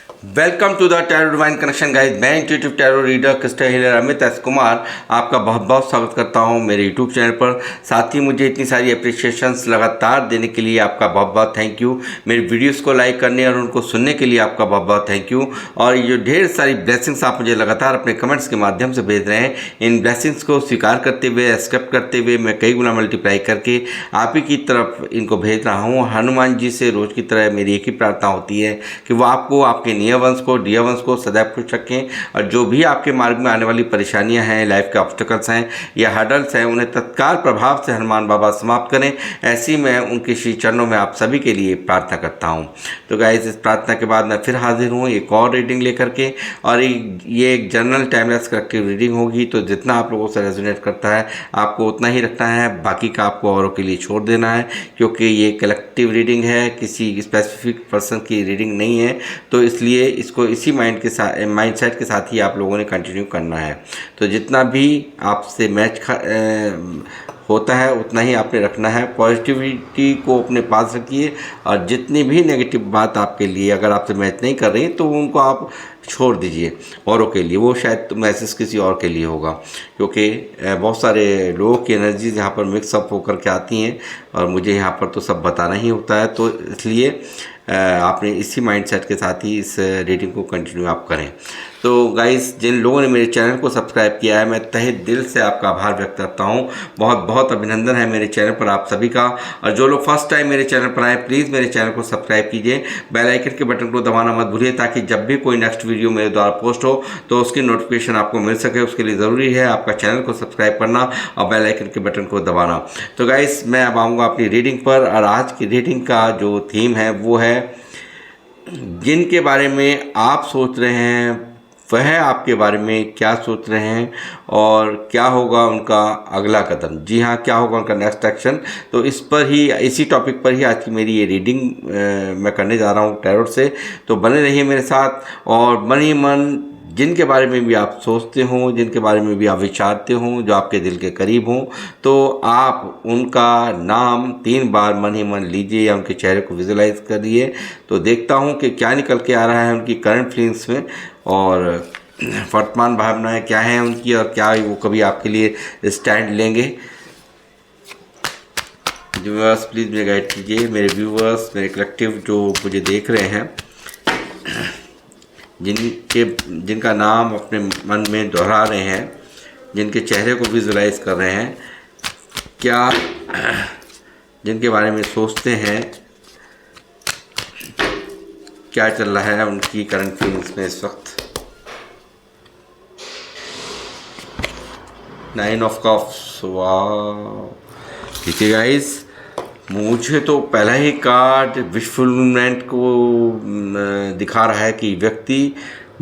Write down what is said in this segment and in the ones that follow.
Welcome to the tarot divine connection guys. मैं intuitive tarot reader crystal healer Amit S Kumar आपका बहुत बहुत स्वागत करता हूं मेरे यूट्यूब चैनल पर। साथ ही मुझे इतनी सारी अप्रिशिएशंस लगातार देने के लिए आपका बहुत बहुत थैंक यू। मेरे वीडियोस को लाइक करने और उनको सुनने के लिए आपका बहुत बहुत थैंक यू। और ये जो ढेर सारी ब्लेसिंग्स आप मुझे लगातार अपने कमेंट्स के माध्यम से भेज रहे हैं, इन ब्लेसिंग्स को स्वीकार करते हुए, एक्सेप्ट करते हुए मैं कई गुना मल्टीप्लाई करके आप ही की तरफ इनको भेज रहा हूँ। हनुमान जी से रोज़ की तरह मेरी एक ही प्रार्थना होती है कि वो आपको, आपके नियर वंश को, डियर वंश को सदैव खुश रखें और जो भी आपके मार्ग में आने वाली परेशानियां हैं, लाइफ के ऑब्स्टिकल्स हैं या हर्डल्स हैं, उन्हें तत्काल प्रभाव से हनुमान बाबा समाप्त करें। ऐसी मैं उनके श्री चरणों में आप सभी के लिए प्रार्थना करता हूं। तो गाइस, इस प्रार्थना के बाद मैं फिर हाजिर हूं एक और रीडिंग लेकर के, और ये एक जनरल टाइमलेस कलेक्टिव रीडिंग होगी। तो जितना आप लोगों से रेजोनेट करता है आपको उतना ही रखना है, बाकी का आपको औरों के लिए छोड़ देना है, क्योंकि ये कलेक्टिव रीडिंग है, किसी स्पेसिफिक पर्सन की रीडिंग नहीं है। तो इसलिए इसको इसी माइंड सेट के साथ ही आप लोगों ने कंटिन्यू करना है। तो जितना भी आपसे मैच होता है उतना ही आपने रखना है। पॉजिटिविटी को अपने पास रखिए, और जितनी भी नेगेटिव बात आपके लिए अगर आपसे मैच नहीं कर रही तो उनको आप छोड़ दीजिए औरों के लिए। वो शायद मैसेज किसी और के लिए होगा, क्योंकि बहुत सारे लोगों की एनर्जीज यहाँ पर मिक्सअप होकर के आती हैं और मुझे यहाँ पर तो सब बताना ही होता है। तो इसलिए आपने इसी माइंडसेट के साथ ही इस रीडिंग को कंटिन्यू आप करें। तो गाइस, जिन लोगों ने मेरे चैनल को सब्सक्राइब किया है, मैं तहे दिल से आपका आभार व्यक्त करता हूं। बहुत बहुत अभिनंदन है मेरे चैनल पर आप सभी का। और जो लोग फर्स्ट टाइम मेरे चैनल पर आए, प्लीज़ मेरे चैनल को सब्सक्राइब कीजिए, बेल आइकन के बटन को दबाना मत भूलिए, ताकि जब भी कोई नेक्स्ट वीडियो मेरे द्वारा पोस्ट हो तो उसकी नोटिफिकेशन आपको मिल सके। उसके लिए ज़रूरी है आपका चैनल को सब्सक्राइब करना और बेल आइकन के बटन को दबाना। तो गाइस, मैं अब आऊँगा अपनी रीडिंग पर, और आज की रीडिंग का जो थीम है वो है, जिनके बारे में आप सोच रहे हैं वह आपके बारे में क्या सोच रहे हैं, और क्या होगा उनका अगला कदम। जी हाँ, क्या होगा उनका नेक्स्ट एक्शन। तो इस पर ही, इसी टॉपिक पर ही आज की मेरी ये रीडिंग मैं करने जा रहा हूँ टैरोट से। तो बने रहिए मेरे साथ, और मन ही मन जिनके बारे में भी आप सोचते हों, जिनके बारे में भी आप विचारते हों, जो आपके दिल के करीब हों, तो आप उनका नाम 3 बार मन ही मन लीजिए या उनके चेहरे को विजुलाइज करिए। तो देखता हूं कि क्या निकल के आ रहा है उनकी करंट फीलिंग्स में, और वर्तमान भावनाएं क्या हैं उनकी, और क्या वो कभी आपके लिए स्टैंड लेंगे। व्यूअर्स, प्लीज़ मुझे गाइड कीजिए। मेरे व्यूअर्स, मेरे कलेक्टिव जो मुझे देख रहे हैं, जिनका नाम अपने मन में दोहरा रहे हैं, जिनके चेहरे को विजुलाइज कर रहे हैं, क्या जिनके बारे में सोचते हैं, क्या चल रहा है उनकी करंट फीलिंग्स में इस वक्त। 9 ऑफ कप्स। वाह, ठीक है गाइस, मुझे तो पहला ही कार्ड विशफुलमेंट को दिखा रहा है कि व्यक्ति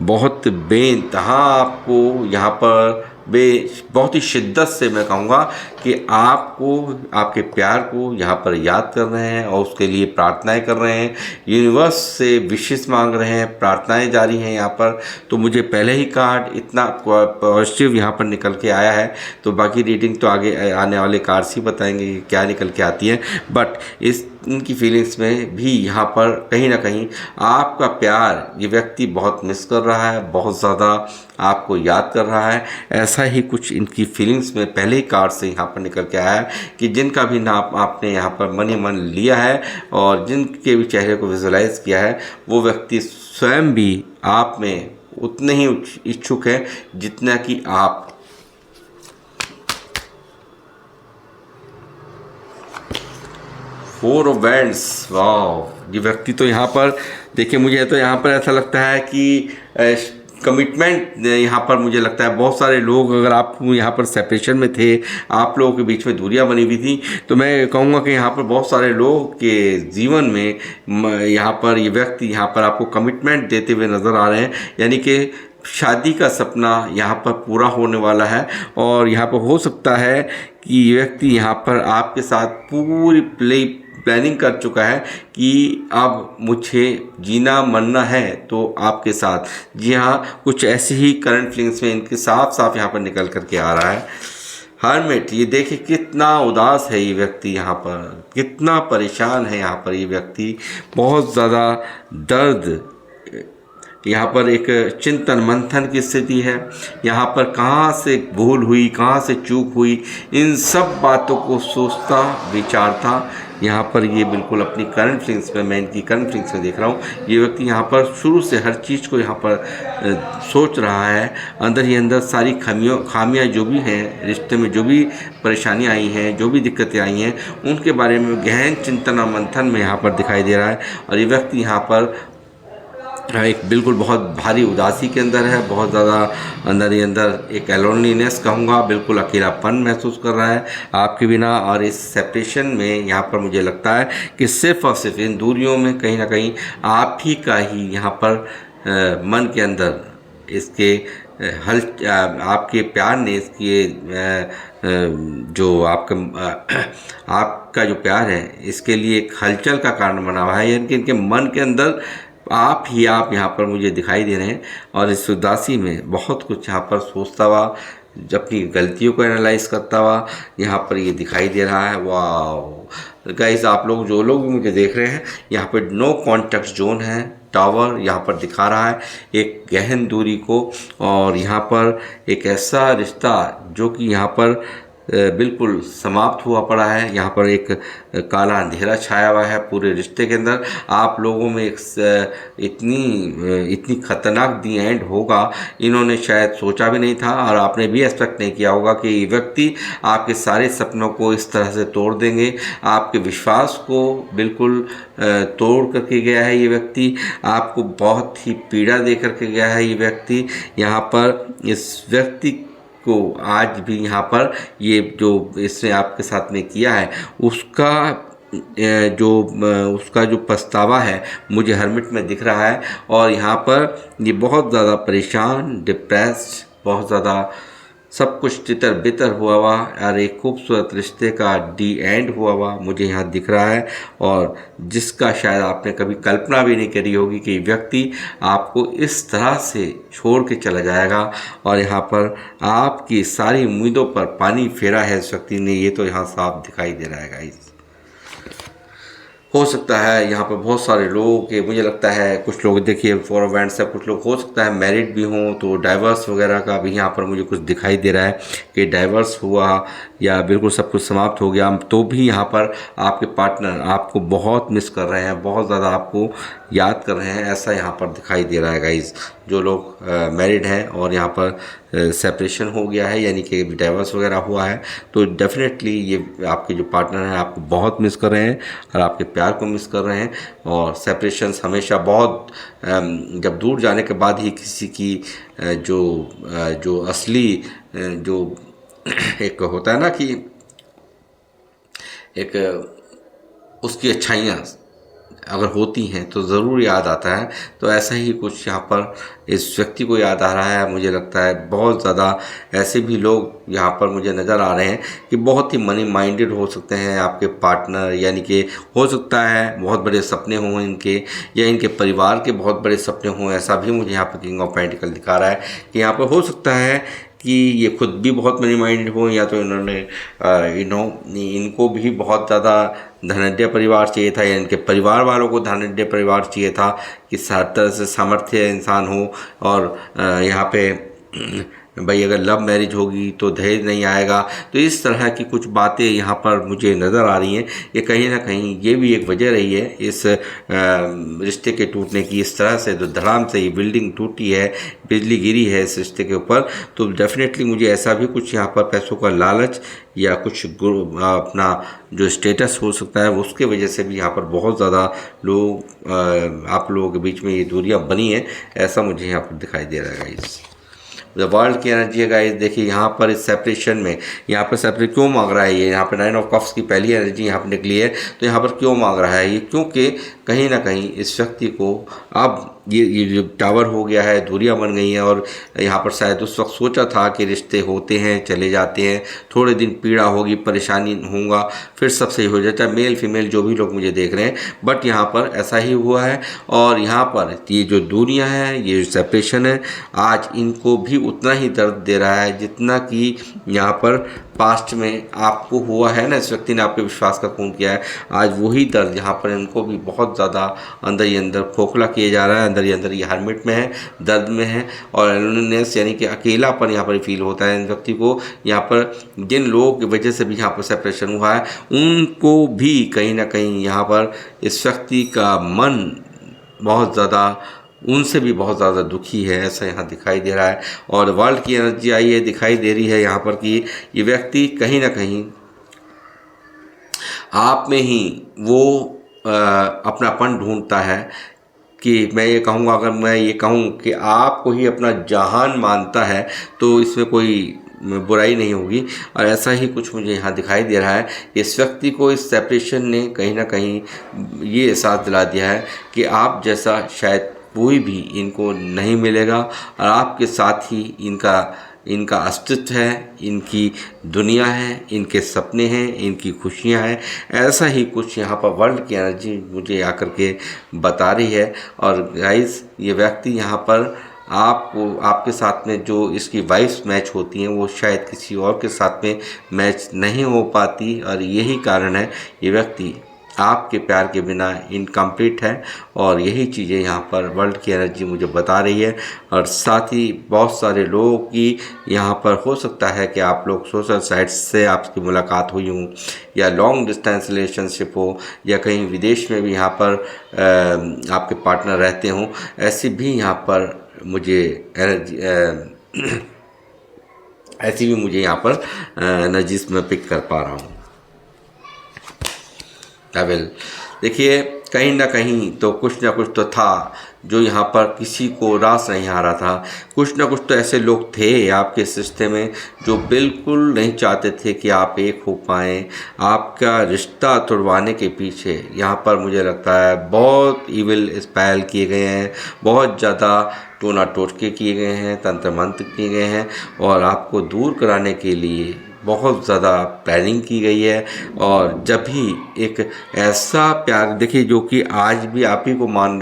बहुत बेइंतहा आपको यहाँ पर बहुत ही शिद्दत से, मैं कहूँगा कि आपको, आपके प्यार को यहाँ पर याद कर रहे हैं और उसके लिए प्रार्थनाएं कर रहे हैं, यूनिवर्स से विशेष मांग रहे हैं, प्रार्थनाएं जारी हैं यहाँ पर। तो मुझे पहले ही कार्ड इतना पॉजिटिव यहाँ पर निकल के आया है। तो बाकी रीडिंग तो आगे आने वाले कार्ड्स ही बताएंगे कि क्या निकल के आती है। बट इनकी फीलिंग्स में भी यहाँ पर कहीं ना कहीं आपका प्यार ये व्यक्ति बहुत मिस कर रहा है, बहुत ज़्यादा आपको याद कर रहा है। ऐसा ही कुछ इनकी फीलिंग्स में पहले ही कार्ड से यहाँ पर निकल के आया है कि जिनका भी नाम आपने यहाँ पर मन ही मन लिया है और जिनके भी चेहरे को विजुलाइज किया है, वो व्यक्ति स्वयं भी आप में उतने ही इच्छुक है जितना कि आप। Four of wands. वाह, ये व्यक्ति तो यहाँ पर देखिए, मुझे तो यहाँ पर ऐसा लगता है कि कमिटमेंट यहाँ पर मुझे लगता है बहुत सारे लोग, अगर आप यहाँ पर सेपरेशन में थे, आप लोगों के बीच में दूरियां बनी हुई थी, तो मैं कहूँगा कि यहाँ पर बहुत सारे लोगों के जीवन में यहाँ पर ये व्यक्ति यहाँ पर आपको कमिटमेंट देते हुए नज़र आ रहे हैं। यानी कि शादी का सपना यहाँ पर पूरा होने वाला है, और यहाँ पर हो सकता है कि ये व्यक्ति यहाँ पर आपके साथ पूरी प्लानिंग कर चुका है कि अब मुझे जीना मरना है तो आपके साथ। जी हाँ, कुछ ऐसी ही करंट फीलिंग्स में इनके साफ साफ यहाँ पर निकल करके आ रहा है। हर्मिट, ये देखिए कितना उदास है ये व्यक्ति, यहाँ पर कितना परेशान है यहाँ पर ये व्यक्ति, बहुत ज़्यादा दर्द यहाँ पर एक चिंतन मंथन की स्थिति है। यहाँ पर कहाँ से भूल हुई, कहाँ से चूक हुई, इन सब बातों को सोचता विचारता यहाँ पर ये बिल्कुल अपनी करंट फीलिंग्स में, मैं इनकी करंट फीलिंग्स में देख रहा हूँ, ये व्यक्ति यहाँ पर शुरू से हर चीज़ को यहाँ पर सोच रहा है। अंदर ही अंदर सारी खामियाँ जो भी हैं रिश्ते में, जो भी परेशानियाँ आई हैं, जो भी दिक्कतें आई हैं, उनके बारे में गहन चिंतन और मंथन में यहाँ पर दिखाई दे रहा है। और ये व्यक्ति यहाँ पर एक बिल्कुल बहुत भारी उदासी के अंदर है, बहुत ज़्यादा अंदर ही अंदर एक एलोनलीनेस कहूँगा, बिल्कुल अकेलापन महसूस कर रहा है आपके बिना। और इस सेपरेशन में यहाँ पर मुझे लगता है कि सिर्फ़ और सिर्फ इन दूरियों में कहीं ना कहीं आप ही का ही यहाँ पर मन के अंदर इसके आपके प्यार ने इसके जो आपका जो प्यार है इसके लिए एक हलचल का कारण बना हुआ है, यानी कि इनके मन के अंदर आप यहाँ पर मुझे दिखाई दे रहे हैं। और इस उदासी में बहुत कुछ यहाँ पर सोचता हुआ, अपनी गलतियों को एनालाइज करता हुआ यहाँ पर ये दिखाई दे रहा है। वाह गाइस, आप लोग जो लोग मुझे देख रहे हैं, यहाँ पर नो कॉन्टैक्ट जोन है, टावर यहाँ पर दिखा रहा है एक गहन दूरी को। और यहाँ पर एक ऐसा रिश्ता जो कि यहाँ पर बिल्कुल समाप्त हुआ पड़ा है। यहाँ पर एक काला अंधेरा छाया हुआ है पूरे रिश्ते के अंदर। आप लोगों में एक इतनी खतरनाक दी एंड होगा, इन्होंने शायद सोचा भी नहीं था, और आपने भी एक्सपेक्ट नहीं किया होगा कि ये व्यक्ति आपके सारे सपनों को इस तरह से तोड़ देंगे, आपके विश्वास को बिल्कुल तोड़ करके गया है ये व्यक्ति, आपको बहुत ही पीड़ा दे करके गया है ये व्यक्ति। यहाँ पर इस व्यक्ति को आज भी यहाँ पर ये जो इसने आपके साथ में किया है उसका जो पछतावा है मुझे हर्मिट में दिख रहा है। और यहाँ पर ये बहुत ज़्यादा परेशान, डिप्रेस्ड, बहुत ज़्यादा सब कुछ तितर बितर हुआ हुआ और एक खूबसूरत रिश्ते का डी एंड हुआ हुआ मुझे यहाँ दिख रहा है, और जिसका शायद आपने कभी कल्पना भी नहीं करी होगी कि व्यक्ति आपको इस तरह से छोड़ के चला जाएगा। और यहाँ पर आपकी सारी उम्मीदों पर पानी फेरा है इस व्यक्ति ने, ये तो यहाँ साफ दिखाई दे रहा है गाइस। हो सकता है यहाँ पर बहुत सारे लोग के, मुझे लगता है कुछ लोग देखिए फॉर इवेंट्स है, कुछ लोग हो सकता है मैरिड भी हों, तो डाइवर्स वगैरह का भी यहाँ पर मुझे कुछ दिखाई दे रहा है कि डाइवर्स हुआ या बिल्कुल सब कुछ समाप्त हो गया, तो भी यहाँ पर आपके पार्टनर आपको बहुत मिस कर रहे हैं, बहुत ज़्यादा आपको याद कर रहे हैं, ऐसा यहाँ पर दिखाई दे रहा है गाइज़। जो लोग मैरिड हैं और यहाँ पर सेपरेशन हो गया है, यानी कि डाइवर्स वगैरह हुआ है, तो डेफिनेटली ये आपके जो पार्टनर हैं आपको बहुत मिस कर रहे हैं और आपके प्यार को मिस कर रहे हैं। और सेपरेशंस हमेशा बहुत जब दूर जाने के बाद ही किसी की जो असली जो एक होता है ना कि एक उसकी अच्छाइयाँ अगर होती हैं तो ज़रूर याद आता है। तो ऐसा ही कुछ यहाँ पर इस व्यक्ति को याद आ रहा है। मुझे लगता है बहुत ज़्यादा ऐसे भी लोग यहाँ पर मुझे नज़र आ रहे हैं कि बहुत ही मनी माइंडेड हो सकते हैं आपके पार्टनर, यानी कि हो सकता है बहुत बड़े सपने हों इनके, या इनके परिवार के बहुत बड़े सपने हों। ऐसा भी मुझे यहाँ पर किंग ऑफ पेंटिकल दिखा रहा है कि यहाँ पर हो सकता है कि ये खुद भी बहुत मनी माइंडेड हो, या तो इन्होंने इनको भी बहुत ज़्यादा धनाढ्य परिवार चाहिए था, या इनके परिवार वालों को धनाढ्य परिवार चाहिए था कि हर तरह से सामर्थ्य इंसान हो। और यहाँ पे भाई अगर लव मैरिज होगी तो दहेज नहीं आएगा, तो इस तरह की कुछ बातें यहाँ पर मुझे नज़र आ रही हैं। ये कहीं ना कहीं ये भी एक वजह रही है इस रिश्ते के टूटने की। इस तरह से जो धड़ाम से ये बिल्डिंग टूटी है, बिजली गिरी है इस रिश्ते के ऊपर, तो डेफिनेटली मुझे ऐसा भी कुछ यहाँ पर पैसों का लालच या कुछ अपना जो स्टेटस हो सकता है उसके वजह से भी यहाँ पर बहुत ज़्यादा लोग आप लोगों के बीच में ये दूरियाँ बनी हैं, ऐसा मुझे यहाँ पर दिखाई दे रहा है गाइस। द वर्ल्ड की एनर्जी है गाइस। देखिए यहाँ पर इस सेपरेशन में यहाँ पर सेपरेट क्यों मांग रहा है ये, यहाँ पर 9 ऑफ कप्स की पहली एनर्जी यहाँ पर निकली है, तो यहाँ पर क्यों मांग रहा है ये, क्योंकि कहीं ना कहीं इस व्यक्ति को अब ये जो टावर हो गया है, दूरियां बन गई हैं, और यहाँ पर शायद उस वक्त सोचा था कि रिश्ते होते हैं चले जाते हैं, थोड़े दिन पीड़ा होगी, परेशानी होगा, फिर सब सही हो जाता है, मेल फीमेल जो भी लोग मुझे देख रहे हैं, बट यहाँ पर ऐसा ही हुआ है। और यहाँ पर ये जो दूरियां हैं, ये जो सेपरेशन है, आज इनको भी उतना ही दर्द दे रहा है जितना कि यहाँ पर पास्ट में आपको हुआ है ना, इस व्यक्ति ने आपके विश्वास का खून किया है, आज वही दर्द यहाँ पर इनको भी बहुत ज़्यादा अंदर ही अंदर खोखला किया जा रहा है, अंदर ही अंदर ये हर्मिट में है, दर्द में है और लोनलीनेस यानी कि अकेलापन यहाँ पर फील होता है इन व्यक्ति को। यहाँ पर जिन लोगों की वजह से भी यहाँ पर सेपरेशन हुआ है उनको भी कहीं ना कहीं यहाँ पर इस व्यक्ति का मन बहुत ज़्यादा, उनसे भी बहुत ज़्यादा दुखी है, ऐसा यहाँ दिखाई दे रहा है। और वर्ल्ड की एनर्जी आई है, दिखाई दे रही है यहाँ पर कि ये व्यक्ति कहीं ना कहीं आप में ही वो अपनापन ढूंढता है कि मैं ये कहूँगा, अगर मैं ये कहूँ कि आपको ही अपना जहान मानता है तो इसमें कोई बुराई नहीं होगी। और ऐसा ही कुछ मुझे यहाँ दिखाई दे रहा है। इस व्यक्ति को इस सेपरेशन ने कहीं ना कहीं ये एहसास दिला दिया है कि आप जैसा शायद कोई भी इनको नहीं मिलेगा और आपके साथ ही इनका अस्तित्व है, इनकी दुनिया है, इनके सपने हैं, इनकी खुशियां हैं। ऐसा ही कुछ यहाँ पर वर्ल्ड की एनर्जी मुझे आकर के बता रही है। और गाइस, ये व्यक्ति यहाँ पर आपके साथ में जो इसकी वाइफ्स मैच होती हैं वो शायद किसी और के साथ में मैच नहीं हो पाती और यही कारण है ये व्यक्ति आपके प्यार के बिना इनकम्प्लीट है। और यही चीज़ें यहाँ पर वर्ल्ड की एनर्जी मुझे बता रही है। और साथ ही बहुत सारे लोगों की यहाँ पर हो सकता है कि आप लोग सोशल साइट्स से आपकी मुलाकात हुई हो या लॉन्ग डिस्टेंस रिलेशनशिप हो या कहीं विदेश में भी यहाँ पर आपके पार्टनर रहते हों, ऐसी भी यहाँ पर मुझे एनर्जी ऐसी भी मुझे यहाँ पर एनर्जीज में पिक कर पा रहा हूँ। देखिए, कहीं ना कहीं तो कुछ ना कुछ तो था जो यहाँ पर किसी को रास नहीं आ रहा था। कुछ ना कुछ तो ऐसे लोग थे आपके सिस्टम में जो बिल्कुल नहीं चाहते थे कि आप एक हो पाएँ। आपका रिश्ता तुड़वाने के पीछे यहाँ पर मुझे लगता है बहुत इविल स्पेल किए गए हैं, बहुत ज़्यादा टोना टोटके किए गए हैं, तंत्र मंत्र किए गए हैं और आपको दूर कराने के लिए बहुत ज़्यादा प्लानिंग की गई है। और जब भी एक ऐसा प्यार देखिए जो कि आज भी आप ही को मांग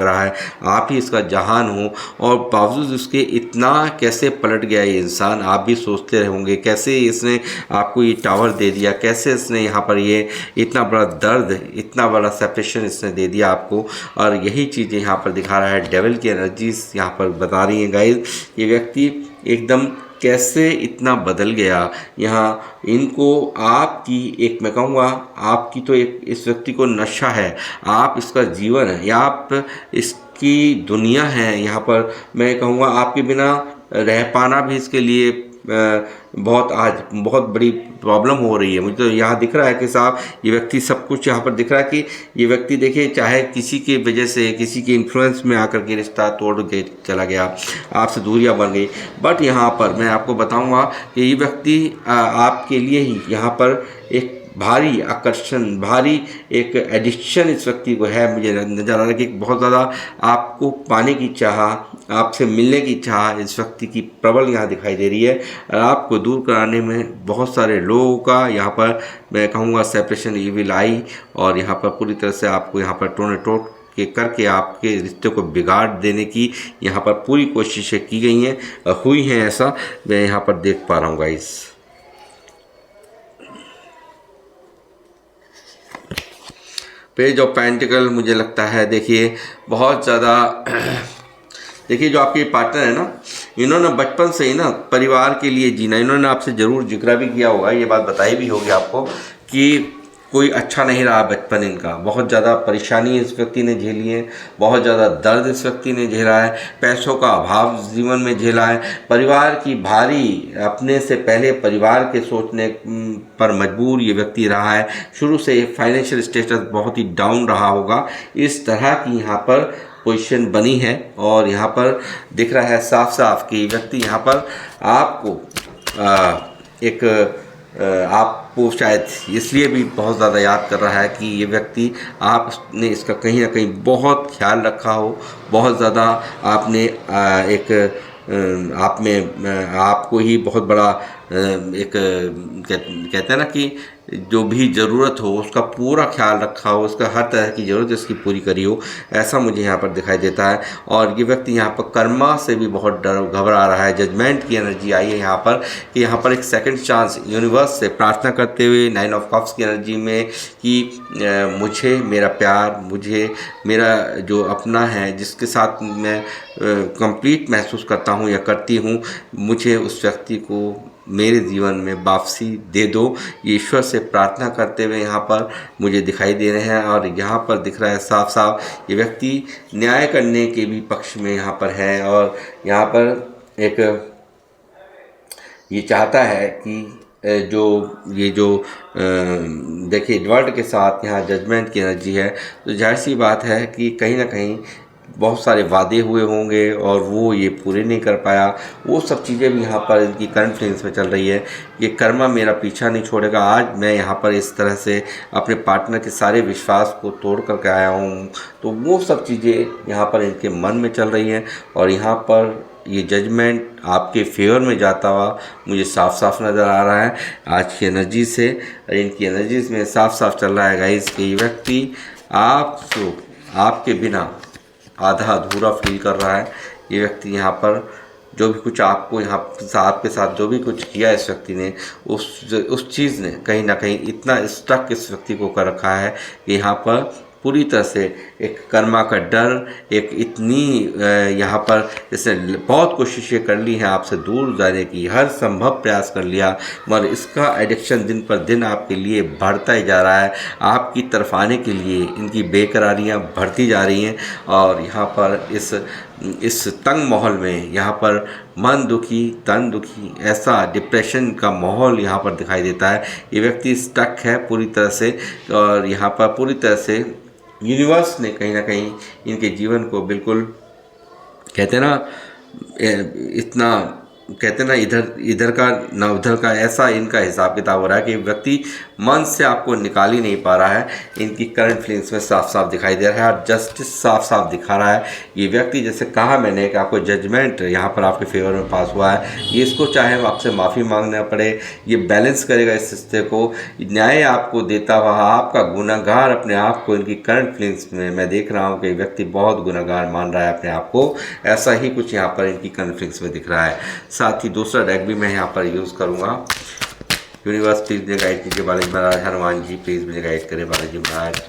रहा है, आप ही इसका जहान हो, और बावजूद उसके इतना कैसे पलट गया ये इंसान, आप भी सोचते रहेंगे कैसे इसने आपको ये टावर दे दिया, कैसे इसने यहाँ पर ये इतना बड़ा दर्द, इतना बड़ा सेपरेशन इसने दे दिया आपको। और यही चीज़ें यहाँ पर दिखा रहा है, डेविल की एनर्जीज यहाँ पर बता रही हैं गाइस। ये व्यक्ति एकदम कैसे इतना बदल गया। यहाँ इनको आपकी एक, मैं कहूँगा आपकी तो एक इस व्यक्ति को नशा है, आप इसका जीवन है या आप इसकी दुनिया है। यहाँ पर मैं कहूँगा आपके बिना रह पाना भी इसके लिए आज बहुत बड़ी प्रॉब्लम हो रही है। मुझे तो यहाँ दिख रहा है कि साहब ये व्यक्ति सब कुछ यहाँ पर दिख रहा है कि ये व्यक्ति देखिए, चाहे किसी की वजह से, किसी के इन्फ्लुएंस में आकर के रिश्ता तोड़ के चला गया, आपसे दूरियां बन गई, बट यहाँ पर मैं आपको बताऊँगा कि ये व्यक्ति आपके लिए ही यहाँ पर एक भारी आकर्षण, भारी एक एडिक्शन इस व्यक्ति को है। मुझे नज़र आ रहा है कि बहुत ज़्यादा आपको पाने की चाह, आपसे मिलने की चाह इस व्यक्ति की प्रबल यहाँ दिखाई दे रही है। और आपको दूर कराने में बहुत सारे लोगों का यहाँ पर मैं कहूँगा सेपरेशन इविल आई और यहाँ पर पूरी तरह से आपको यहाँ पर टोने टोट के करके आपके रिश्ते को बिगाड़ देने की यहाँ पर पूरी कोशिशें की गई हैं, हुई हैं, ऐसा मैं यहाँ पर देख पा रहा हूँ गाइस। पेज ऑफ पेंटिकल मुझे लगता है, देखिए बहुत ज़्यादा देखिए जो आपके पार्टनर है ना, इन्होंने बचपन से ही ना परिवार के लिए जीना, इन्होंने आपसे ज़रूर जिक्र भी किया होगा, ये बात बताई भी होगी आपको कि कोई अच्छा नहीं रहा बचपन इनका, बहुत ज़्यादा परेशानी इस व्यक्ति ने झेली है, बहुत ज़्यादा दर्द इस व्यक्ति ने झेला है, पैसों का अभाव जीवन में झेला है, परिवार की भारी, अपने से पहले परिवार के सोचने पर मजबूर ये व्यक्ति रहा है। शुरू से फाइनेंशियल स्टेटस बहुत ही डाउन रहा होगा, इस तरह की यहाँ पर पोजीशन बनी है। और यहाँ पर दिख रहा है साफ साफ कि व्यक्ति यहाँ पर आपको आपको शायद इसलिए भी बहुत ज़्यादा याद कर रहा है कि ये व्यक्ति आपने इसका कहीं ना कहीं बहुत ख्याल रखा हो, बहुत ज़्यादा आपने आप में आपको ही बहुत बड़ा एक कहते हैं ना कि जो भी ज़रूरत हो उसका पूरा ख्याल रखा हो, उसका हर तरह की ज़रूरत उसकी पूरी करी हो, ऐसा मुझे यहाँ पर दिखाई देता है। और ये व्यक्ति यहाँ पर कर्मा से भी बहुत डर घबरा रहा है। जजमेंट की एनर्जी आई है यहाँ पर कि यहाँ पर एक सेकंड चांस यूनिवर्स से प्रार्थना करते हुए 9 ऑफ कप्स की एनर्जी में कि मुझे मेरा प्यार, मुझे मेरा जो अपना है जिसके साथ मैं कंप्लीट महसूस करता हूँ या करती हूँ, मुझे उस व्यक्ति को मेरे जीवन में वापसी दे दो। ये ईश्वर से प्रार्थना करते हुए यहाँ पर मुझे दिखाई दे रहे हैं। और यहाँ पर दिख रहा है साफ साफ ये व्यक्ति न्याय करने के भी पक्ष में यहाँ पर है। और यहाँ पर एक ये चाहता है कि जो देखिए वर्ल्ड के साथ यहाँ जजमेंट की एनर्जी है, तो जाहिर सी बात है कि कहीं ना कहीं बहुत सारे वादे हुए होंगे और वो ये पूरे नहीं कर पाया। वो सब चीज़ें भी यहाँ पर इनकी करंट फीलिंग्स में चल रही है। ये कर्मा मेरा पीछा नहीं छोड़ेगा। आज मैं यहाँ पर इस तरह से अपने पार्टनर के सारे विश्वास को तोड़ करके आया हूँ, तो वो सब चीज़ें यहाँ पर इनके मन में चल रही हैं। और यहाँ पर ये जजमेंट आपके फेवर में जाता हुआ मुझे साफ साफ नज़र आ रहा है आज की एनर्जी से। और इनकी एनर्जीज में साफ साफ चल रहा है गाइस कि ये व्यक्ति आपके बिना आधा अधूरा फील कर रहा है। ये व्यक्ति यहाँ पर जो भी कुछ आपको यहाँ आपके साथ जो भी कुछ किया इस व्यक्ति ने, उस चीज़ ने कहीं ना कहीं इतना स्टक इस व्यक्ति को कर रखा है कि यहाँ पर पूरी तरह से एक कर्मा का डर, एक इतनी यहाँ पर इसने बहुत कोशिशें कर ली हैं आपसे दूर जाने की, हर संभव प्रयास कर लिया, मगर इसका एडिक्शन दिन पर दिन आपके लिए बढ़ता ही जा रहा है। आपकी तरफ आने के लिए इनकी बेकरारियाँ बढ़ती जा रही हैं। और यहाँ पर इस तंग माहौल में यहाँ पर मन दुखी, तन दुखी, ऐसा डिप्रेशन का माहौल यहाँ पर दिखाई देता है। ये व्यक्ति स्टक है पूरी तरह से। और यहाँ पर पूरी तरह से यूनिवर्स ने कहीं ना कहीं इनके जीवन को बिल्कुल कहते हैं ना, इतना कहते हैं ना इधर का ना उधर का, ऐसा इनका हिसाब किताब हो रहा है कि व्यक्ति मन से आपको निकाल ही नहीं पा रहा है। इनकी करंट फीलिंग्स में साफ साफ दिखाई दे रहा है और जस्टिस साफ साफ दिखा रहा है। ये व्यक्ति जैसे कहा मैंने कि आपको जजमेंट यहाँ पर आपके फेवर में पास हुआ है, ये इसको चाहे आपसे माफ़ी मांगना पड़े, ये बैलेंस करेगा इस रिश्ते को, न्याय आपको देता हुआ आपका गुनहगार अपने आप को इनकी करंट फीलिंग्स में मैं देख रहा हूँ कि व्यक्ति बहुत गुनहगार मान रहा है अपने आप को। ऐसा ही कुछ यहाँ पर इनकी करंट फीलिंग्स में दिख रहा है। साथ ही दूसरा डेक भी मैं यहाँ पर यूज़ करूँगा। यूनिवर्स प्लीज़ मुझे गाइड कीजिए बालाजी महाराज। हनुमान जी प्लीज़ मुझे गाइड करें बालाजी महाराज।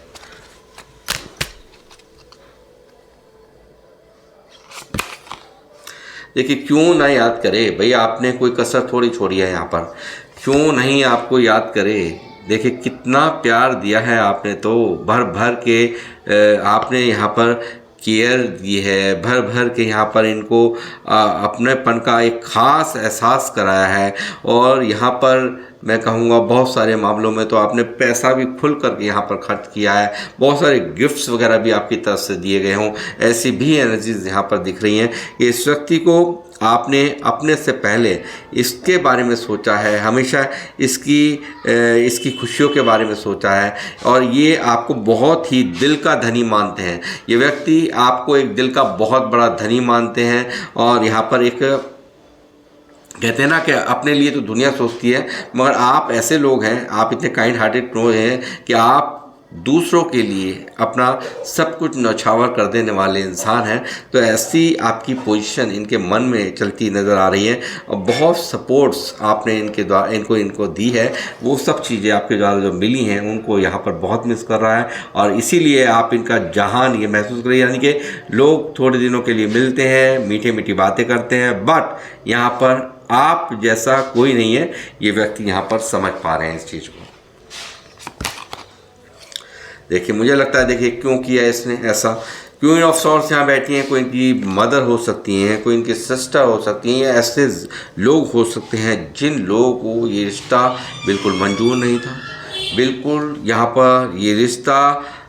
देखिए क्यों ना याद करे भाई, आपने कोई कसर थोड़ी छोड़ी है यहाँ पर, क्यों नहीं आपको याद करे। देखिए कितना प्यार दिया है आपने, तो भर भर के आपने यहाँ पर केयर दी है, भर भर के यहाँ पर इनको अपनेपन का एक ख़ास एहसास कराया है। और यहाँ पर मैं कहूँगा बहुत सारे मामलों में तो आपने पैसा भी खुल करके यहाँ पर खर्च किया है, बहुत सारे गिफ्ट्स वगैरह भी आपकी तरफ से दिए गए हों, ऐसी भी एनर्जीज यहाँ पर दिख रही हैं कि इस व्यक्ति को आपने अपने से पहले इसके बारे में सोचा है, हमेशा इसकी खुशियों के बारे में सोचा है। और ये आपको बहुत ही दिल का धनी मानते हैं। ये व्यक्ति आपको एक दिल का बहुत बड़ा धनी मानते हैं। और यहाँ पर एक कहते हैं ना कि अपने लिए तो दुनिया सोचती है, मगर आप ऐसे लोग हैं, आप इतने काइंड हार्टेड लोग हैं कि आप दूसरों के लिए अपना सब कुछ न्यौछावर कर देने वाले इंसान हैं। तो ऐसी आपकी पोजीशन इनके मन में चलती नज़र आ रही है। और बहुत सपोर्ट्स आपने इनके द्वारा इनको दी है, वो सब चीज़ें आपके द्वारा जो मिली हैं उनको यहाँ पर बहुत मिस कर रहा है। और इसीलिए आप इनका जहान ये महसूस करिए, यानी कि लोग थोड़े दिनों के लिए मिलते हैं, मीठी मीठी बातें करते हैं, बट यहाँ पर आप जैसा कोई नहीं है, ये व्यक्ति यहाँ पर समझ पा रहे हैं इस चीज़ को। देखिए मुझे लगता है, देखिए क्यों किया इसने ऐसा। क्वीन ऑफ सॉर्ड्स यहाँ बैठी हैं, कोई इनकी मदर हो सकती हैं, कोई इनकी सिस्टर हो सकती हैं, या ऐसे लोग हो सकते हैं जिन लोगों को ये रिश्ता बिल्कुल मंजूर नहीं था। बिल्कुल यहाँ पर ये रिश्ता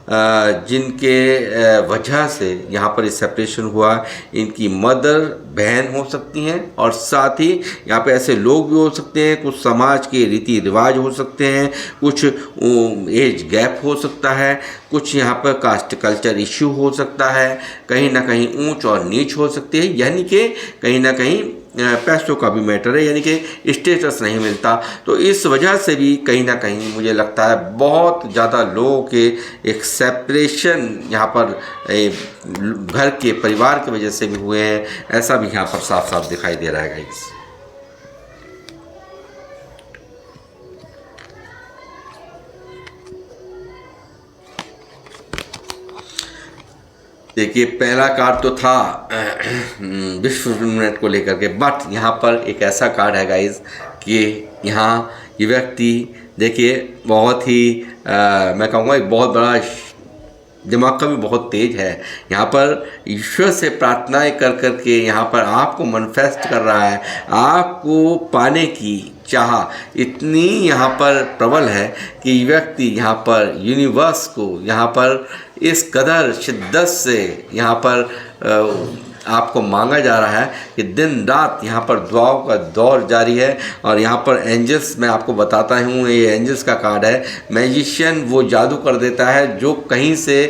जिनके वजह से यहाँ पर इस सेपरेशन हुआ, इनकी मदर बहन हो सकती हैं, और साथ ही यहाँ पे ऐसे लोग भी हो सकते हैं, कुछ समाज के रीति रिवाज हो सकते हैं, कुछ एज गैप हो सकता है, कुछ यहाँ पर कास्ट कल्चर इश्यू हो सकता है, कहीं ना कहीं ऊंच और नीच हो सकती है, यानी कि कहीं ना कहीं पैसों का भी मैटर है, यानी कि स्टेटस नहीं मिलता। तो इस वजह से भी कहीं ना कहीं मुझे लगता है बहुत ज़्यादा लोगों के एक सेपरेशन यहाँ पर घर के परिवार की वजह से भी हुए हैं, ऐसा भी यहाँ पर साफ साफ दिखाई दे रहा है गाइस। देखिए पहला कार्ड तो था विश्व मिनट को लेकर के, बट यहाँ पर एक ऐसा कार्ड है गाइज कि यहाँ ये व्यक्ति देखिए बहुत ही मैं कहूँगा एक बहुत बड़ा दिमाग का भी बहुत तेज है। यहाँ पर ईश्वर से प्रार्थनाएं कर कर के यहाँ पर आपको मैनिफेस्ट कर रहा है, आपको पाने की चाह इतनी यहाँ पर प्रबल है कि व्यक्ति यहाँ पर यूनिवर्स को यहाँ पर इस कदर शिद्दत से यहाँ पर आपको मांगा जा रहा है कि दिन रात यहाँ पर दुआओं का दौर जारी है। और यहाँ पर एंजल्स मैं आपको बताता हूँ, ये एंजल्स का कार्ड है। मैजिशियन वो जादू कर देता है जो कहीं से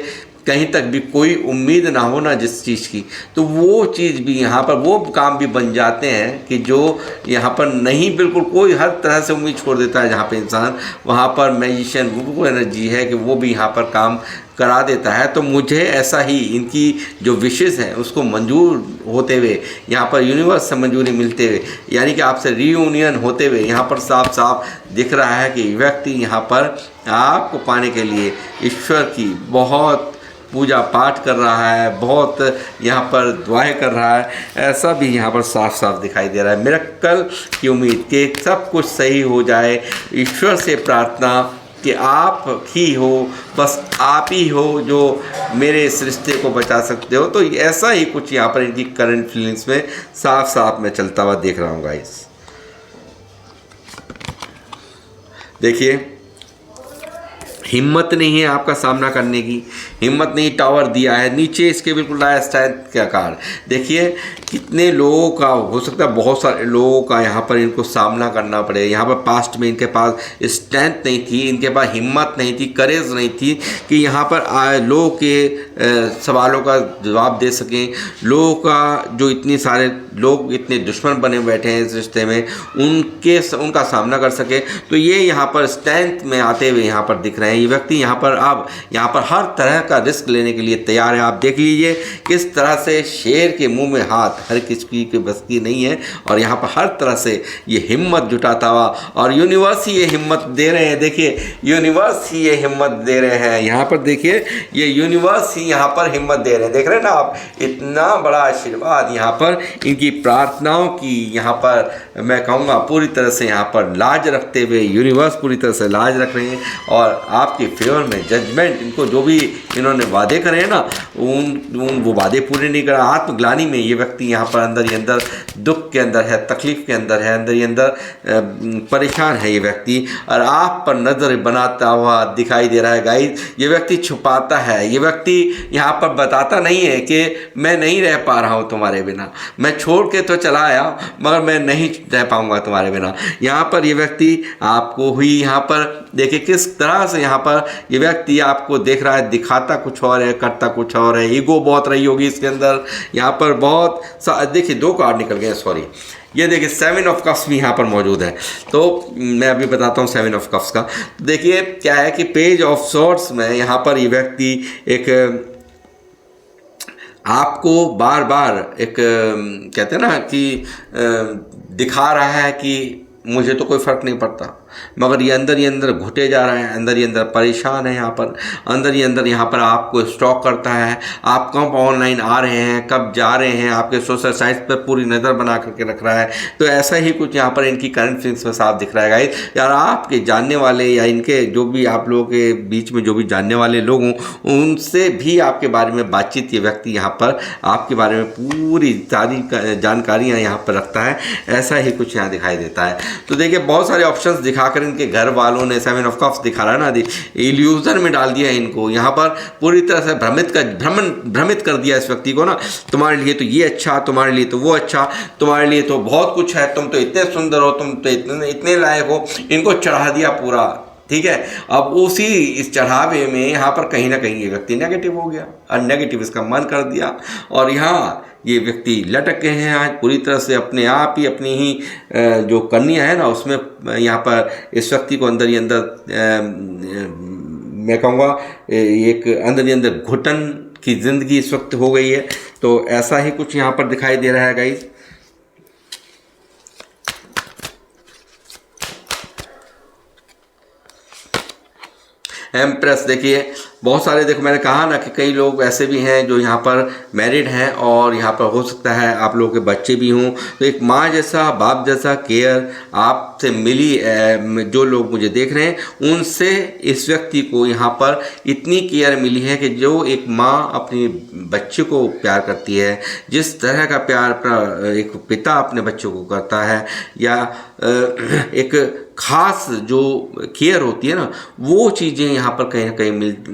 कहीं तक भी कोई उम्मीद ना हो ना जिस चीज़ की, तो वो चीज़ भी यहाँ पर वो काम भी बन जाते हैं कि जो यहाँ पर नहीं बिल्कुल कोई हर तरह से उम्मीद छोड़ देता है। जहाँ पे इंसान वहाँ पर मैजिशियन वो एनर्जी है कि वो भी यहाँ पर काम करा देता है। तो मुझे ऐसा ही इनकी जो विशेष हैं उसको मंजूर होते हुए यहाँ पर यूनिवर्स से मंजूरी मिलते हुए, यानी कि आपसे रीयूनियन होते हुए यहाँ पर साफ साफ दिख रहा है कि व्यक्ति यहाँ पर आपको पाने के लिए ईश्वर की बहुत पूजा पाठ कर रहा है, बहुत यहाँ पर दुआएं कर रहा है, ऐसा भी यहाँ पर साफ साफ दिखाई दे रहा है। मिरेकल की उम्मीद कि सब कुछ सही हो जाए, ईश्वर से प्रार्थना कि आप ही हो, बस आप ही हो जो मेरे इस रिश्ते को बचा सकते हो। तो ऐसा ही कुछ यहाँ पर इनकी करंट फीलिंग्स में साफ साफ मैं चलता हुआ देख रहा हूँ गाइस। देखिए हिम्मत नहीं है आपका सामना करने की, हिम्मत नहीं, टावर दिया है नीचे इसके बिल्कुल लाया स्ट्रेंथ का कार्ड। देखिए कितने लोगों का हो सकता है, बहुत सारे लोगों का यहाँ पर इनको सामना करना पड़े। यहाँ पर पास्ट में इनके पास स्ट्रेंथ नहीं थी, इनके पास हिम्मत नहीं थी, करेज नहीं थी कि यहाँ पर लोगों के सवालों का जवाब दे सकें। लोगों का जो इतने सारे लोग इतने दुश्मन बने बैठे हैं इस रिश्ते में, उनका सामना कर सके। तो ये यहाँ पर स्ट्रेंथ में आते हुए यहाँ पर दिख रहे हैं। ये व्यक्ति यहाँ पर अब यहाँ पर हर तरह का रिस्क लेने के लिए तैयार है। आप देख लीजिए किस तरह से शेर के मुंह में हाथ, हर किसी के बस की नहीं है। और यहाँ पर हर तरह से ये हिम्मत जुटाता हुआ, और यूनिवर्स ही ये हिम्मत दे रहे हैं। देखिए यूनिवर्स ही ये हिम्मत दे रहे हैं। यहाँ पर देखिए ये यूनिवर्स ही यहाँ पर हिम्मत दे रहे हैं। देख रहे हैं ना आप, इतना बड़ा आशीर्वाद यहाँ पर इनकी प्रार्थनाओं की यहाँ पर मैं कहूँगा पूरी तरह से यहाँ पर लाज रखते हुए यूनिवर्स पूरी तरह से लाज रख रहे हैं। और आपके फेवर में जजमेंट, इनको जो भी इन्होंने वादे करे हैं ना वो वादे पूरे नहीं करा। आत्मग्लानी में ये व्यक्ति यहाँ पर अंदर ही अंदर दुख के अंदर है, तकलीफ के अंदर है, अंदर ही अंदर परेशान है ये व्यक्ति, और आप पर नज़र बनाता हुआ दिखाई दे रहा है गाइस। ये व्यक्ति छुपाता है, ये व्यक्ति यहाँ पर बताता नहीं है कि मैं नहीं रह पा रहा हूँ तुम्हारे बिना, मैं छोड़ के तो चला आया मगर मैं नहीं रह पाऊँगा तुम्हारे बिना। यहाँ पर ये व्यक्ति आपको हुई यहाँ पर देखिए किस तरह से यहाँ पर ये व्यक्ति आपको देख रहा है, दिखाता कुछ और है, करता कुछ और है। ईगो बहुत रही होगी इसके अंदर। यहाँ पर बहुत देखिए दो कार्ड निकल गए, सॉरी, ये देखिए 7 ऑफ कप्स भी यहाँ पर मौजूद है। तो मैं अभी बताता हूँ 7 ऑफ कप्स का। देखिए क्या है कि पेज ऑफ सॉर्ड्स में यहाँ पर ये व्यक्ति एक आपको बार बार एक कहते हैं ना कि दिखा रहा है कि मुझे तो कोई फ़र्क नहीं पड़ता, मगर ये अंदर ही अंदर घुटे जा रहे हैं, अंदर ही अंदर परेशान है। यहाँ पर अंदर ही अंदर यहाँ पर आपको स्टॉक करता है। आप कब ऑनलाइन आ रहे हैं, कब जा रहे हैं, आपके सोशल साइट्स पर पूरी नज़र बना करके रख रहा है। तो ऐसा ही कुछ यहाँ पर इनकी करंट फीलिंग्स में साफ दिख रहा है गाइस। यार आपके जानने वाले या इनके जो भी आप लोगों के बीच में जो भी जानने वाले लोग हों, उनसे भी आपके बारे में बातचीत ये व्यक्ति यहाँ पर आपके बारे में पूरी सारी जानकारियाँ यहाँ पर रखता है। ऐसा ही कुछ यहाँ दिखाई देता है। तो देखिए बहुत सारे ऑप्शंस दिखाकर इनके घर वालों ने 7 ऑफ कप्स दिखा रहा है ना, इल्यूजन में डाल दिया इनको। यहाँ पर पूरी तरह से भ्रमित कर दिया इस व्यक्ति को ना। तुम्हारे लिए तो ये अच्छा, तुम्हारे लिए तो वो अच्छा, तुम्हारे लिए तो बहुत कुछ है, तुम तो इतने सुंदर हो, तुम तो इतने लायक हो। इनको चढ़ा दिया पूरा, ठीक है। अब उसी इस चढ़ावे में यहाँ पर कहीं ना कहीं ये व्यक्ति नेगेटिव हो गया और नेगेटिव इसका मन कर दिया, और यहाँ ये व्यक्ति लटक गए हैं आज पूरी तरह से अपने आप ही, अपनी ही जो कन्या है ना उसमें यहाँ पर इस व्यक्ति को अंदर ही अंदर मैं कहूँगा एक अंदर ही अंदर घुटन की ज़िंदगी इस वक्त हो गई है। तो ऐसा ही कुछ यहाँ पर दिखाई दे रहा है गाइज। एम्प्रेस देखिए, बहुत सारे, देखो मैंने कहा ना कि कई लोग ऐसे भी हैं जो यहाँ पर मैरिड हैं और यहाँ पर हो सकता है आप लोगों के बच्चे भी हों। तो एक माँ जैसा, बाप जैसा केयर आपसे मिली, जो लोग मुझे देख रहे हैं उनसे इस व्यक्ति को यहाँ पर इतनी केयर मिली है कि जो एक माँ अपनी बच्चे को प्यार करती है, जिस तरह का प्यार एक पिता अपने बच्चों को करता है, या एक खास जो केयर होती है ना, वो चीज़ें यहाँ पर कहीं ना कहीं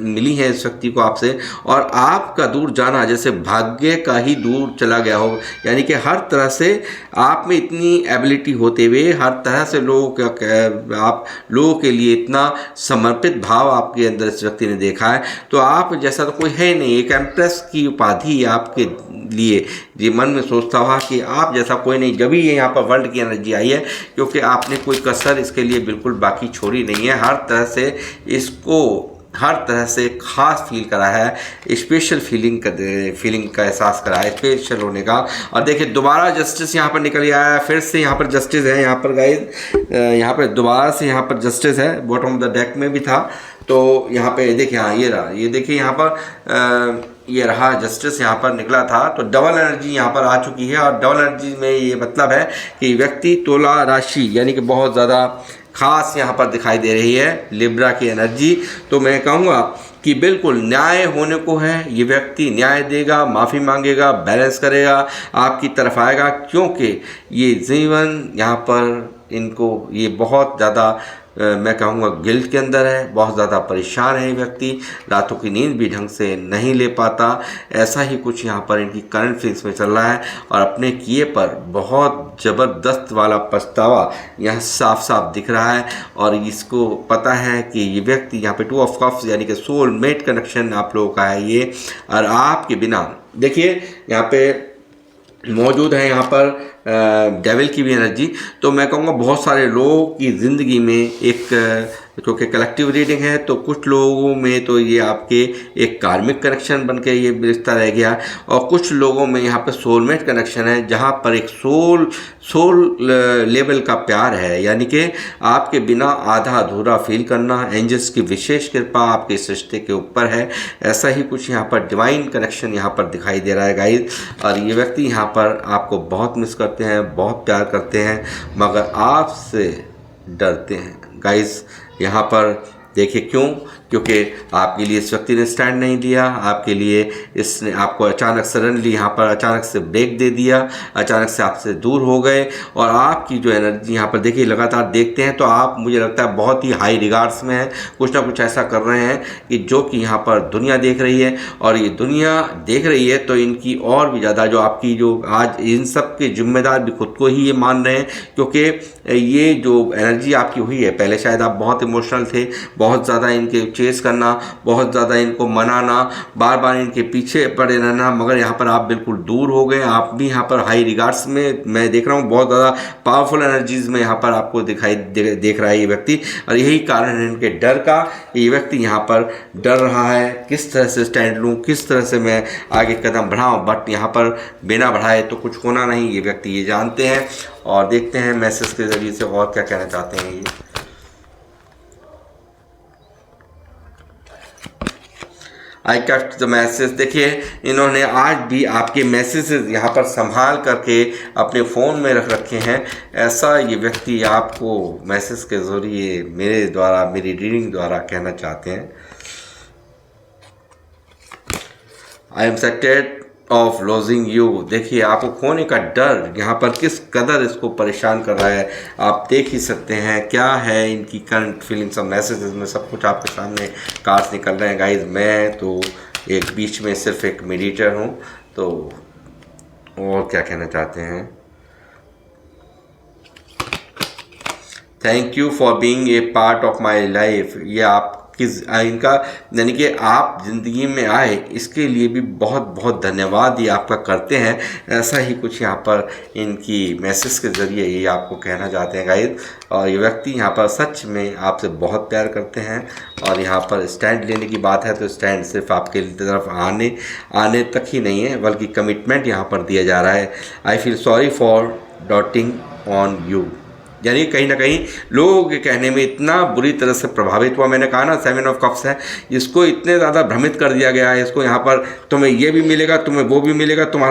मिली हैं इस व्यक्ति को आपसे। और आपका दूर जाना जैसे भाग्य का ही दूर चला गया हो, यानी कि हर तरह से आप में इतनी एबिलिटी होते हुए हर तरह से आप लोगों के लिए इतना समर्पित भाव आपके अंदर इस व्यक्ति ने देखा है। तो आप जैसा तो कोई है नहीं, एक एम्प्रेस की उपाधि आपके लिए ये मन में सोचता हुआ कि आप जैसा कोई नहीं। जब भी ये यहाँ पर वर्ल्ड की एनर्जी आई है, क्योंकि आपने कोई कसर इसके लिए बिल्कुल बाकी छोड़ी नहीं है, हर तरह से इसको हर तरह से खास फील करा है, स्पेशल फीलिंग का एहसास करा है, स्पेशल होने का। और देखिए दोबारा जस्टिस यहाँ पर निकल आया है, फिर से यहाँ पर जस्टिस है यहाँ पर गाइस, यहाँ पर दोबारा से यहाँ पर जस्टिस है, बॉटम ऑफ द डेक में भी था। तो यहाँ पे देखिए, हाँ ये रहा, ये देखिए यहाँ पर ये रहा जस्टिस यहाँ पर निकला था। तो डबल एनर्जी यहाँ पर आ चुकी है, और डबल एनर्जी में ये मतलब है कि व्यक्ति तुला राशि यानी कि बहुत ज़्यादा खास यहाँ पर दिखाई दे रही है, लिब्रा की एनर्जी। तो मैं कहूँगा कि बिल्कुल न्याय होने को है, ये व्यक्ति न्याय देगा, माफ़ी मांगेगा, बैलेंस करेगा, आपकी तरफ आएगा, क्योंकि ये जीवन यहाँ पर इनको ये बहुत ज़्यादा मैं कहूँगा गिल्ट के अंदर है, बहुत ज़्यादा परेशान है ये व्यक्ति, रातों की नींद भी ढंग से नहीं ले पाता। ऐसा ही कुछ यहाँ पर इनकी करंट फीलिंग्स में चल रहा है, और अपने किए पर बहुत ज़बरदस्त वाला पछतावा यहाँ साफ साफ दिख रहा है। और इसको पता है कि ये व्यक्ति यहाँ पे 2 ऑफ कप्स यानी कि सोलमेट कनेक्शन आप लोगों का है ये, और आपके बिना देखिए यहाँ पे मौजूद है यहाँ पर डेविल की भी एनर्जी। तो मैं कहूँगा बहुत सारे लोगों की ज़िंदगी में एक, क्योंकि कलेक्टिव रीडिंग है तो कुछ लोगों में तो ये आपके एक कार्मिक कनेक्शन बन के ये रिश्ता रह गया, और कुछ लोगों में यहाँ पर सोलमेट कनेक्शन है, जहाँ पर एक सोल लेवल का प्यार है, यानी कि आपके बिना आधा अधूरा फील करना। एंजल्स की विशेष कृपा आपके इस रिश्ते के ऊपर है, ऐसा ही कुछ यहाँ पर डिवाइन कनेक्शन यहाँ पर दिखाई दे रहा है गाइस। और ये व्यक्ति यहाँ पर आपको बहुत मिस करते हैं, बहुत प्यार करते हैं, मगर आपसे डरते हैं गाइस। यहाँ पर देखिए क्यों, क्योंकि आपके लिए इस व्यक्ति ने स्टैंड नहीं दिया, आपके लिए इसने आपको अचानक सडनली यहाँ पर अचानक से ब्रेक दे दिया, अचानक से आपसे दूर हो गए। और आपकी जो एनर्जी यहाँ पर देखिए लगातार देखते हैं तो आप, मुझे लगता है बहुत ही हाई रिगार्ड्स में हैं, कुछ ना कुछ ऐसा कर रहे हैं कि जो कि यहाँ पर दुनिया देख रही है। और ये दुनिया देख रही है तो इनकी और भी ज़्यादा जो आपकी जो आज इन सब के जिम्मेदार भी खुद को ही ये मान रहे हैं, क्योंकि ये जो एनर्जी आपकी हुई है, पहले शायद आप बहुत इमोशनल थे, बहुत ज़्यादा इनके चेस करना, बहुत ज़्यादा इनको मनाना, बार बार इनके पीछे पड़े रहना, मगर यहाँ पर आप बिल्कुल दूर हो गए। आप भी यहाँ पर हाई रिगार्ड्स में मैं देख रहा हूँ, बहुत ज़्यादा पावरफुल एनर्जीज़ में यहाँ पर आपको देख रहा है ये व्यक्ति। और यही कारण है इनके डर का, ये व्यक्ति यहाँ पर डर रहा है किस तरह से स्टैंड लूँ, किस तरह से मैं आगे कदम बढ़ाऊँ। बट यहाँ पर बिना बढ़ाए तो कुछ होना नहीं, ये व्यक्ति ये जानते हैं। और देखते हैं मैसेज के ज़रिए से और क्या कहना चाहते हैं ये। I kept the message. देखिए इन्होंने आज भी आपके मैसेजेस यहाँ पर संभाल करके अपने फ़ोन में रख रखे हैं। ऐसा ये व्यक्ति आपको मैसेज के ज़रिए मेरे द्वारा, मेरी रीडिंग द्वारा कहना चाहते हैं। I am scared of losing you. देखिए आपको खोने का डर यहाँ पर किस कदर इसको परेशान कर रहा है, आप देख ही सकते हैं। क्या है इनकी करंट फीलिंग्स और मैसेजेस में, सब कुछ आपके सामने कार्ड्स निकल रहे हैं गाइज। मैं तो एक बीच में सिर्फ एक मेडिटेटर हूँ, तो और क्या कहना चाहते हैं। Thank you for being a part of my life. ये आप इनका यानी कि आप ज़िंदगी में आए इसके लिए भी बहुत बहुत धन्यवाद ये आपका करते हैं। ऐसा ही कुछ यहाँ पर इनकी मैसेज के ज़रिए ये आपको कहना चाहते हैं गाइस। और ये व्यक्ति यहाँ पर सच में आपसे बहुत प्यार करते हैं। और यहाँ पर स्टैंड लेने की बात है तो स्टैंड सिर्फ आपके तरफ आने तक ही नहीं है, बल्कि कमिटमेंट यहाँ पर दिया जा रहा है। I feel sorry for doubting on you, यानी कहीं ना कहीं लोगों के कहने में इतना बुरी तरह से प्रभावित हुआ। मैंने कहा ना 7 ऑफ कप्स है, इसको इतने ज़्यादा भ्रमित कर दिया गया है। इसको यहाँ पर तुम्हें ये भी मिलेगा, तुम्हें वो भी मिलेगा, तुम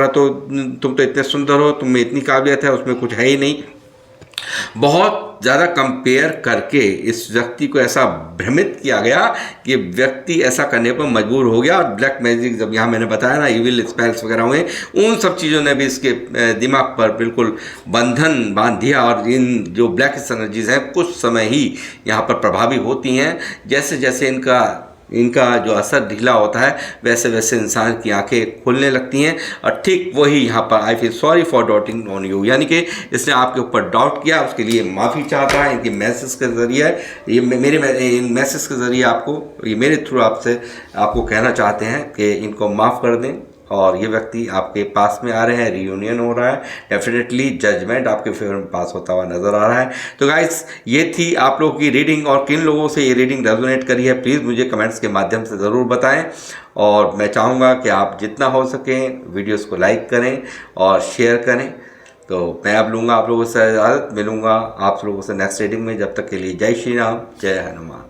तो इतने सुंदर हो, तुम में इतनी काबिलियत है, उसमें कुछ है ही नहीं। बहुत ज़्यादा कंपेयर करके इस व्यक्ति को ऐसा भ्रमित किया गया कि व्यक्ति ऐसा करने पर मजबूर हो गया। और ब्लैक मैजिक जब यहाँ मैंने बताया ना, इविल स्पेल्स वगैरह हुए, उन सब चीज़ों ने भी इसके दिमाग पर बिल्कुल बंधन बांध दिया। और इन जो ब्लैक एनर्जीज हैं कुछ समय ही यहाँ पर प्रभावी होती हैं। जैसे जैसे इनका जो असर ढीला होता है वैसे वैसे इंसान की आंखें खुलने लगती हैं। और ठीक वही यहाँ पर आई feel sorry for doubting on you, यानी कि इसने आपके ऊपर डाउट किया, उसके लिए माफ़ी चाहता है। इनके मैसेज के ज़रिए ये इन मैसेज के ज़रिए ये मेरे थ्रू आपको कहना चाहते हैं कि इनको माफ़ कर दें। और ये व्यक्ति आपके पास में आ रहे हैं, रियूनियन हो रहा है, डेफिनेटली जजमेंट आपके फेवर में पास होता हुआ नज़र आ रहा है। तो गाइस ये थी आप लोगों की रीडिंग, और किन लोगों से ये रीडिंग रेजोनेट करी है प्लीज़ मुझे कमेंट्स के माध्यम से ज़रूर बताएं। और मैं चाहूँगा कि आप जितना हो सके वीडियोस को लाइक करें और शेयर करें। तो मैं अब लूँगा आप लोगों से इजाज़त, मिलूँगा आप लोगों से नेक्स्ट रीडिंग में। जब तक के लिए जय श्री राम, जय हनुमान।